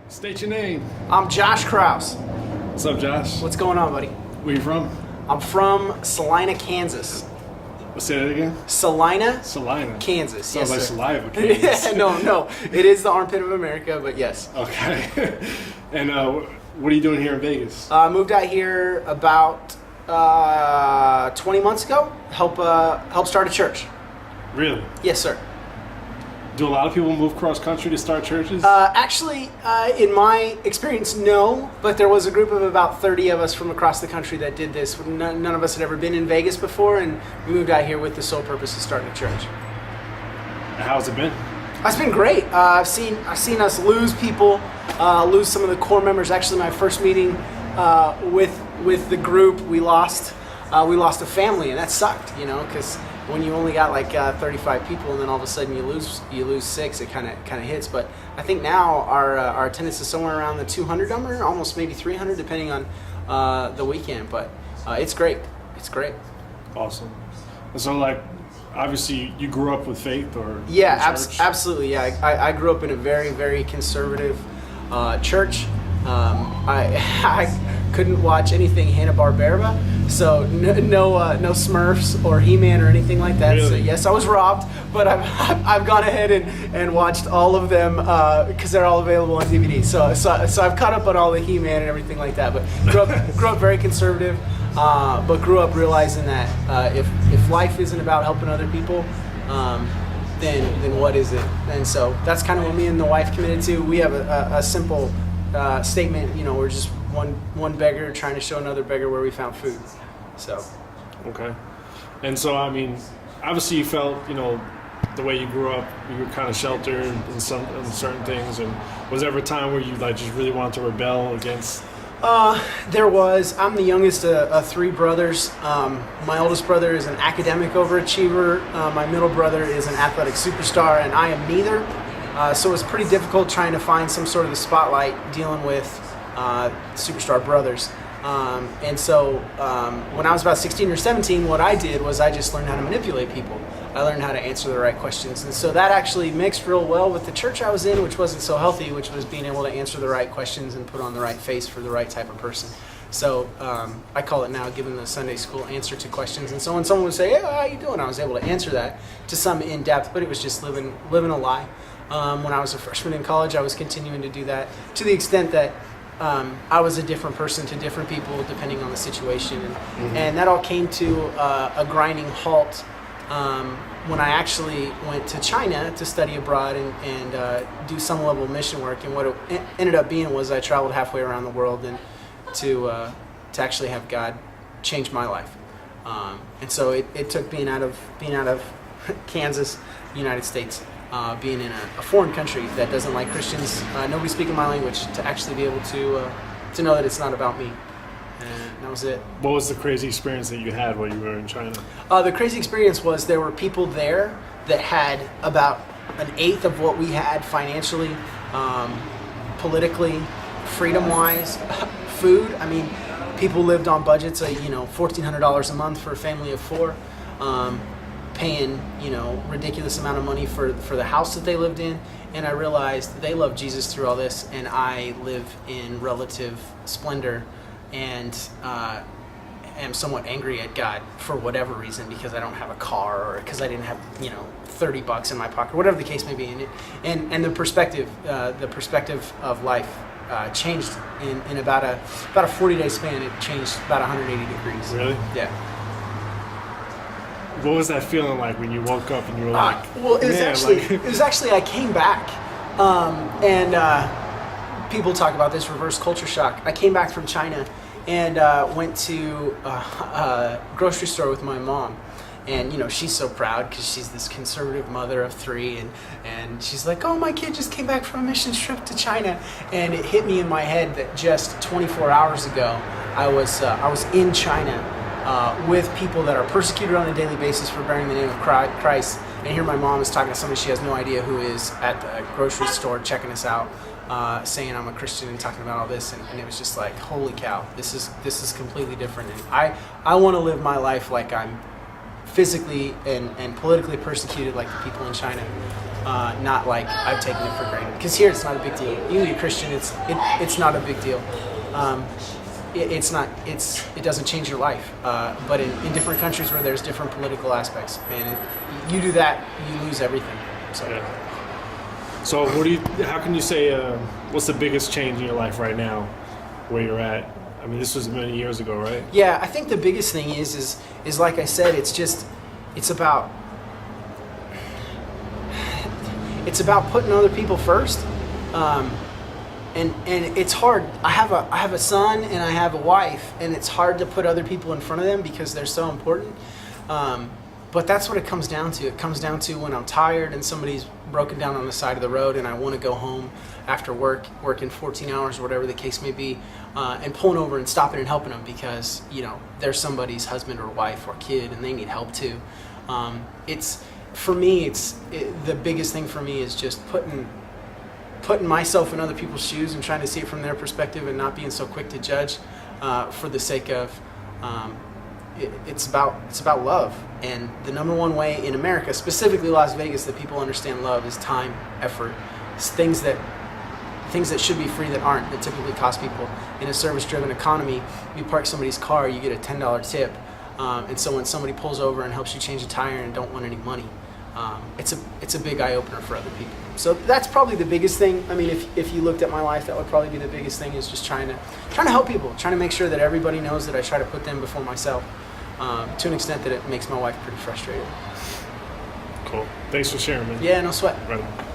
State your name. I'm Josh Krause. What's up, Josh? What's going on, buddy? Where you from? I'm from Salina, Kansas. Say that again? Salina, Sounds Kansas. Yes, like sir. saliva, Kansas. Yeah, no. It is the armpit of America, but yes. Okay. And what are you doing here in Vegas? I moved out here about 20 months ago. Help start a church. Really? Yes, sir. Do a lot of people move cross country to start churches? Actually, in my experience, no. But there was a group of about 30 of us from across the country that did this. None of us had ever been in Vegas before, and we moved out here with the sole purpose of starting a church. How's it been? It's been great. I've seen us lose people, lose some of the core members. Actually, my first meeting with the group, we lost a family, and that sucked, because when you only got like 35 people, and then all of a sudden you lose 6, it kind of hits. But I think now our attendance is somewhere around the 200 number, almost maybe 300, depending on the weekend. But it's great. It's great. Awesome. And so, like, obviously, you grew up with faith, or yeah, church? Absolutely. Yeah, I grew up in a very, very conservative church. I couldn't watch anything Hanna-Barbera, so no Smurfs or He-Man or anything like that. Really? So yes, I was robbed, but I've gone ahead and watched all of them because they're all available on DVD. So I've caught up on all the He-Man and everything like that. But grew up very conservative, but grew up realizing that if life isn't about helping other people, then what is it? And so that's kind of what me and the wife committed to. We have a simple statement. We're just one beggar trying to show another beggar where we found food. So. Okay. And so, I mean, obviously you felt, the way you grew up, you were kind of sheltered in certain things. And was there ever a time where you just really wanted to rebel against? There was. I'm the youngest of 3 brothers. My oldest brother is an academic overachiever. My middle brother is an athletic superstar, and I am neither. So it was pretty difficult trying to find some sort of the spotlight dealing with superstar brothers. And so when I was about 16 or 17, what I did was I just learned how to manipulate people. I learned how to answer the right questions. And so that actually mixed real well with the church I was in, which wasn't so healthy, which was being able to answer the right questions and put on the right face for the right type of person. So I call it now giving the Sunday school answer to questions. And so when someone would say, "Hey, how you doing?" I was able to answer that to some in depth, but it was just living a lie. When I was a freshman in college, I was continuing to do that to the extent that I was a different person to different people depending on the situation. And that all came to a grinding halt when I actually went to China to study abroad and do some level of mission work. And what it ended up being was I traveled halfway around the world and to actually have God change my life. And so it took being out of Kansas, United States, being in a foreign country that doesn't like Christians, nobody speaking my language, to actually be able to know that it's not about me. And that was it. What was the crazy experience that you had while you were in China? The crazy experience was there were people there that had about 1/8 of what we had financially, politically, freedom-wise, food. I mean, people lived on budgets of $1,400 a month for a family of 4. Paying ridiculous amount of money for the house that they lived in, and I realized they love Jesus through all this, and I live in relative splendor, and am somewhat angry at God for whatever reason, because I don't have a car, or because I didn't have $30 in my pocket, whatever the case may be. And the perspective of life changed in about a 40-day span. It changed about 180 degrees. Really? Yeah. What was that feeling like when you woke up and you were like, it was actually I came back, and people talk about this reverse culture shock. I came back from China and went to a grocery store with my mom. And she's so proud because she's this conservative mother of 3, and she's like, "Oh, my kid just came back from a mission trip to China." And it hit me in my head that just 24 hours ago I was in China with people that are persecuted on a daily basis for bearing the name of Christ. And here my mom is talking to somebody she has no idea who is at the grocery store checking us out, saying I'm a Christian and talking about all this. And it was just like, holy cow, this is completely different. And I want to live my life like I'm physically and politically persecuted like the people in China. not like I've taken it for granted. Because here it's not a big deal. You be a Christian, it's not a big deal. It doesn't change your life. But in different countries where there's different political aspects, man, you do that, you lose everything. So. Yeah. So how can you say, what's the biggest change in your life right now, where you're at? I mean, this was many years ago, right? Yeah, I think the biggest thing is like I said, it's about putting other people first. And it's hard. I have a son and I have a wife, and it's hard to put other people in front of them because they're so important. But that's what it comes down to. It comes down to when I'm tired and somebody's broken down on the side of the road and I want to go home after working 14 hours or whatever the case may be, and pulling over and stopping and helping them because, they're somebody's husband or wife or kid and they need help too. The biggest thing for me is just putting myself in other people's shoes and trying to see it from their perspective and not being so quick to judge, for the sake of, it's about love. And the number one way in America, specifically Las Vegas, that people understand love is time, effort. It's things that should be free that aren't, that typically cost people. In a service-driven economy, you park somebody's car, you get a $10 tip. And so when somebody pulls over and helps you change a tire and don't want any money, it's a big eye-opener for other people. So that's probably the biggest thing. I mean, if you looked at my life, that would probably be the biggest thing, is just trying to help people, trying to make sure that everybody knows that I try to put them before myself, to an extent that it makes my wife pretty frustrated. Cool. Thanks for sharing, man. Yeah, no sweat. Right on.